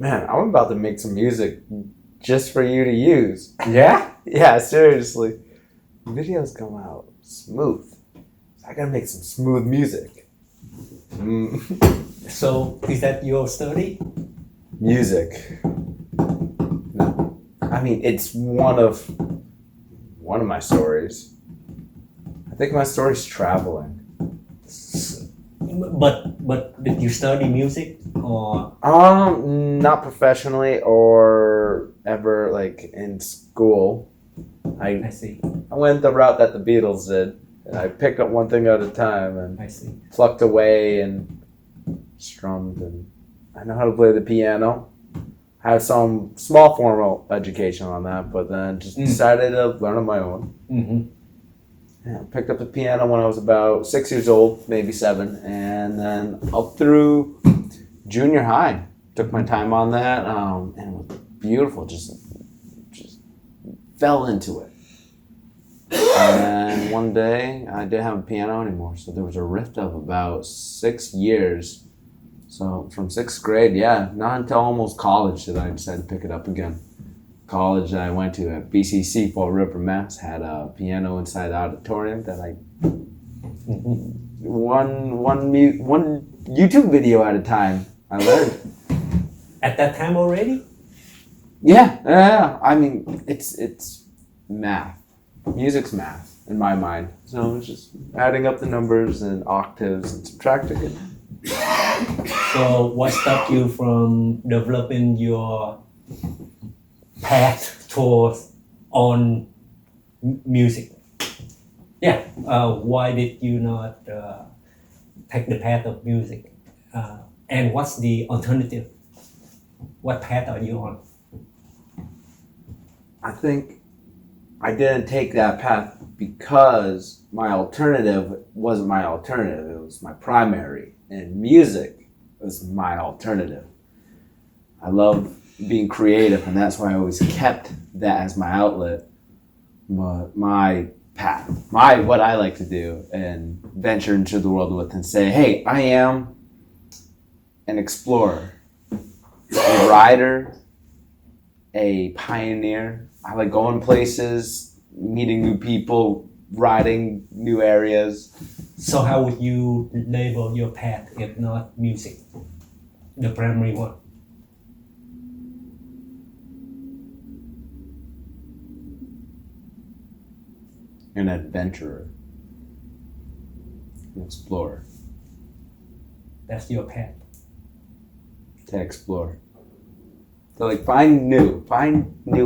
Man, I'm about to make some music just for you to use. Yeah? Yeah, seriously. Videos come out smooth. I gotta make some smooth music. So is that your study? Music. No. I mean, it's one of my stories. I think my story's traveling. But did you study music or? Not professionally or ever like in school. I see. I went the route that the Beatles did. And I picked up one thing at a time and I see. plucked away and strummed, and I know how to play the piano. I have some small formal education on that, but then just decided to learn on my own. Mm-hmm. Yeah, I picked up the piano when I was about 6 years old, maybe 7, and then up through junior high. Took my time on that, and it was beautiful. Just fell into it. And one day, I didn't have a piano anymore, so there was a rift of about 6 years. So from 6th grade, yeah, not until almost college did I decide to pick it up again. College that I went to at BCC, Fall River, Mass, had a piano inside the auditorium that I one YouTube video at a time. I learned. At that time already? Yeah. I mean, it's math. Music's math in my mind. So it's just adding up the numbers and octaves and subtracting it. So what stopped you from developing your path towards on music? Yeah. Why did you not take the path of music? And what's the alternative? What path are you on? I think I didn't take that path because my alternative wasn't my alternative. It was my primary. And music was my alternative. I love being creative, and that's why I always kept that as my outlet. But my path, what I like to do and venture into the world with and say, hey, I am an explorer, a rider, a pioneer. I like going places, meeting new people, riding new areas. So how would you label your path if not music? The primary one. An adventurer, an explorer. That's your path. To explore. To like find new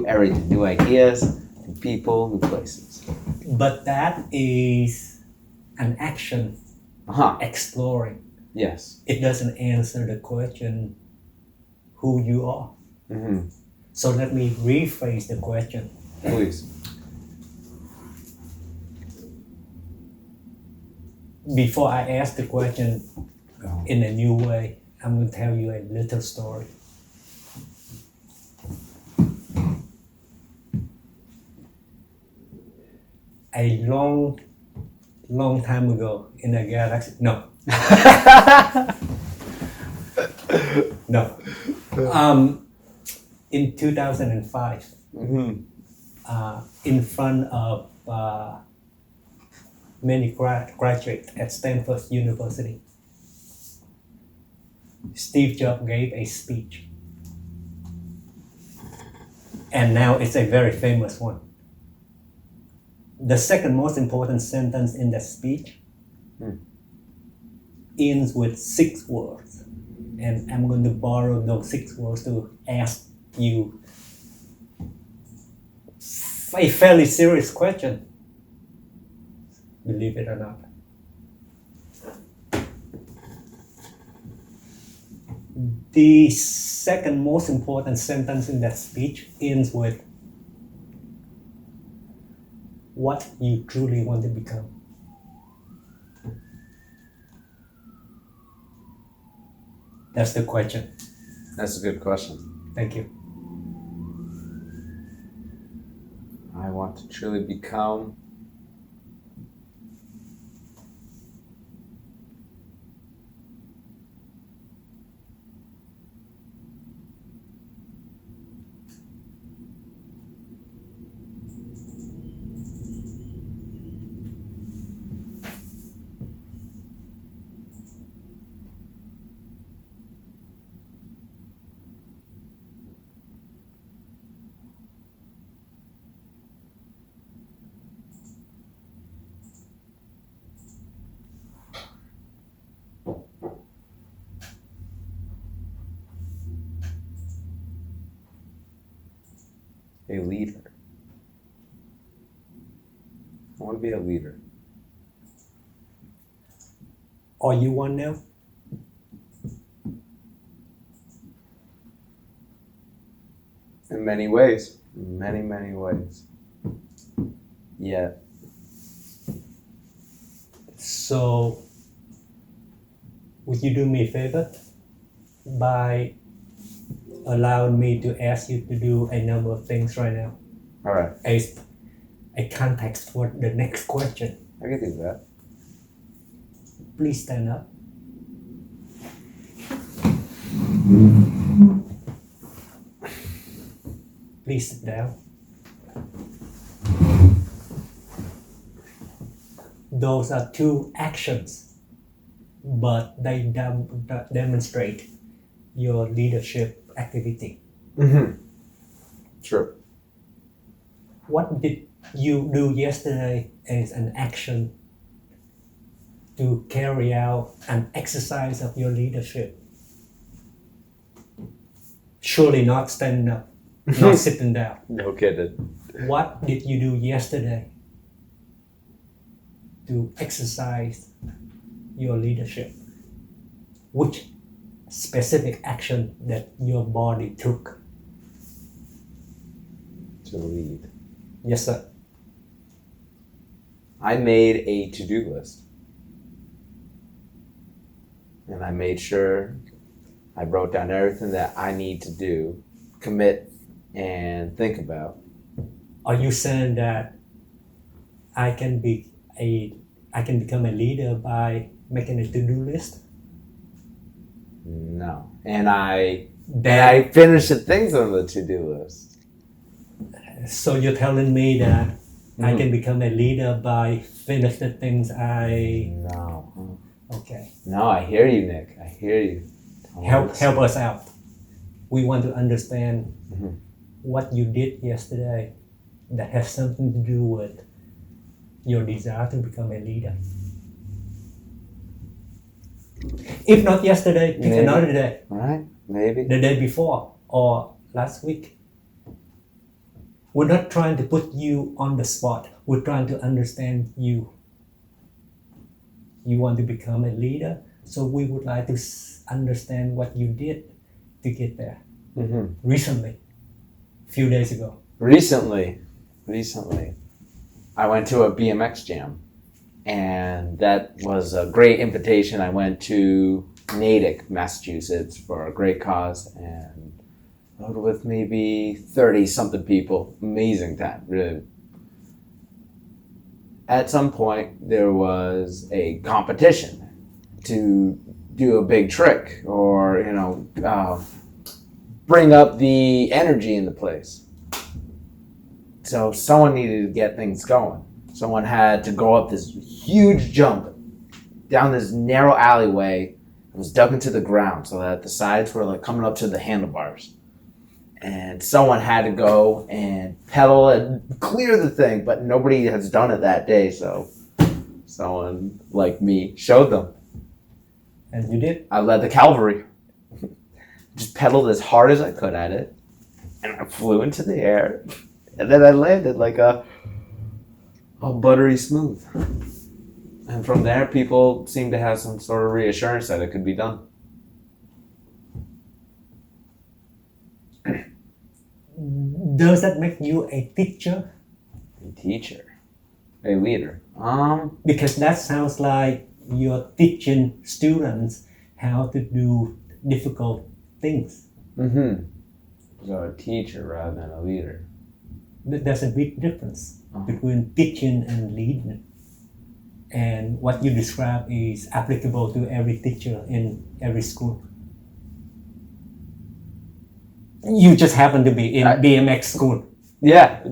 everything, new ideas, new people, new places. But that is an action. Exploring. Yes. It doesn't answer the question who you are. Mm-hmm. So let me rephrase the question. Please. Before I ask the question in a new way, I'm going to tell you a little story. A long time ago in a galaxy. No. No. In 2005, in front of many graduates at Stanford University, Steve Jobs gave a speech. And now it's a very famous one. The second most important sentence in that speech ends with 6 words. And I'm going to borrow those 6 words to ask you a fairly serious question. Believe it or not. The second most important sentence in that speech ends with what you truly want to become. That's the question. That's a good question. Thank you. I want to truly become A leader. I want to be a leader. Or you want now? In many ways. Many, many ways. Yeah. So, would you do me a favor by allowing me to ask you to do a number of things right now? All right. As a context for the next question. I can do that. Please stand up. Please sit down. Those are two actions, but they demonstrate your leadership activity. Mm-hmm. True. What did you do yesterday as an action to carry out an exercise of your leadership? Surely not standing up, not sitting down. No kidding. What did you do yesterday to exercise your leadership? Which specific action that your body took? To lead. Yes, sir. I made a to-do list. And I made sure I wrote down everything that I need to do, commit, and think about. Are you saying that I can become a leader by making a to-do list? No. And I finished the things on the to-do list. So you're telling me that I can become a leader by finish the things I... No. Okay. No, I hear you, Nick. I hear you. Help us out. We want to understand Mhm. what you did yesterday that has something to do with your desire to become a leader. If not yesterday, pick Maybe. another day. Right? Maybe. The day before or last week. We're not trying to put you on the spot. We're trying to understand you. You want to become a leader, so we would like to understand what you did to get there. Mm-hmm. Recently, a few days ago. Recently, I went to a BMX jam, and that was a great invitation. I went to Natick, Massachusetts for a great cause, and rode with maybe 30-something people. Amazing time, really. At some point, there was a competition to do a big trick or, bring up the energy in the place. So someone needed to get things going. Someone had to go up this huge jump down this narrow alleyway. It was dug into the ground so that the sides were like coming up to the handlebars. And someone had to go and pedal and clear the thing, but nobody has done it that day, so someone like me showed them. And you did? I led the cavalry. Just pedaled as hard as I could at it, and I flew into the air, and then I landed like all buttery smooth. And from there, people seemed to have some sort of reassurance that it could be done. Does that make you a teacher? A teacher, a leader. Because that sounds like you're teaching students how to do difficult things. Mm-hmm. So a teacher rather than a leader. There's a big difference between teaching and leading. And what you describe is applicable to every teacher in every school. You just happen to be in BMX school. Yeah,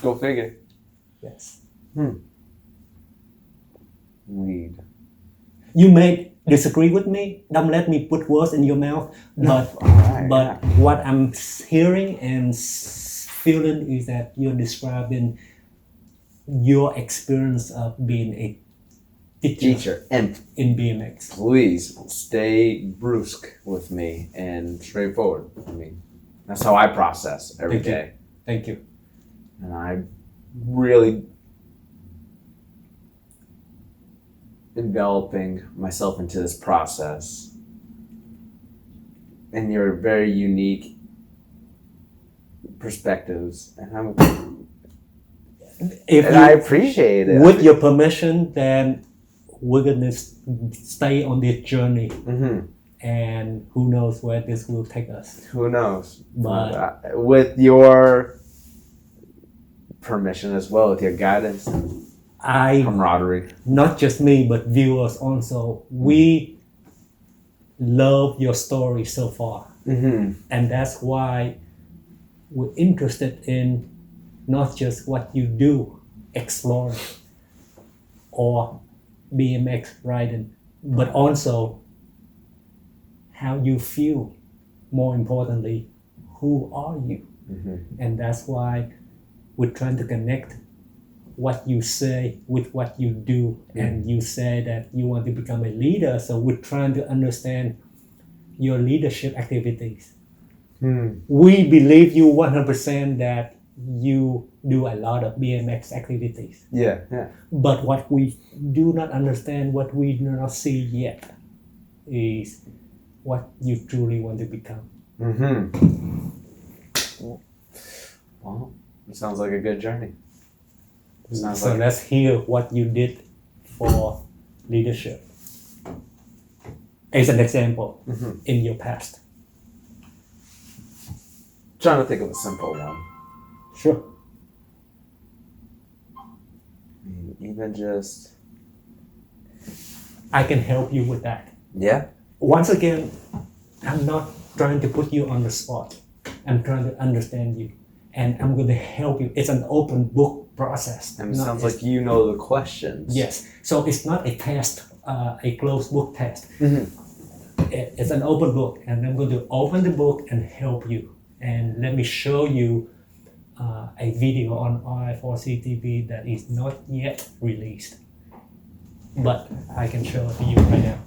go figure. Yes. Lead. You may disagree with me. Don't let me put words in your mouth. But what I'm hearing and feeling is that you're describing your experience of being a teacher And in BMX. please stay brusque with me and straightforward. I mean, that's how I process every day. Thank you. And I'm really enveloping myself into this process. And your very unique perspectives. And I appreciate it. With your permission, then we're gonna stay on this journey. Mm-hmm. And who knows where this will take us. Who knows? But with your permission as well, with your guidance, camaraderie. Not just me, but viewers also. We love your story so far. Mm-hmm. And that's why we're interested in not just what you do, exploring or BMX riding, but also how you feel. More importantly, who are you? Mm-hmm. And that's why we're trying to connect what you say with what you do. Mm-hmm. And you say that you want to become a leader, so we're trying to understand your leadership activities. We believe you 100% that you do a lot of BMX activities. Yeah. But what we do not understand, what we do not see yet, is what you truly want to become. Mm-hmm. Well, it sounds like a good journey. So let's hear what you did for leadership. As an example, in your past. Trying to think of a simple one. Sure. Even just... I can help you with that. Yeah. Once again, I'm not trying to put you on the spot. I'm trying to understand you. And I'm going to help you. It's an open book process. And it sounds like you know the questions. Yes. So it's not a test, a closed book test. Mm-hmm. It's an open book. And I'm going to open the book and help you. And let me show you a video on Ri4CTV that is not yet released. But I can show it to you right now.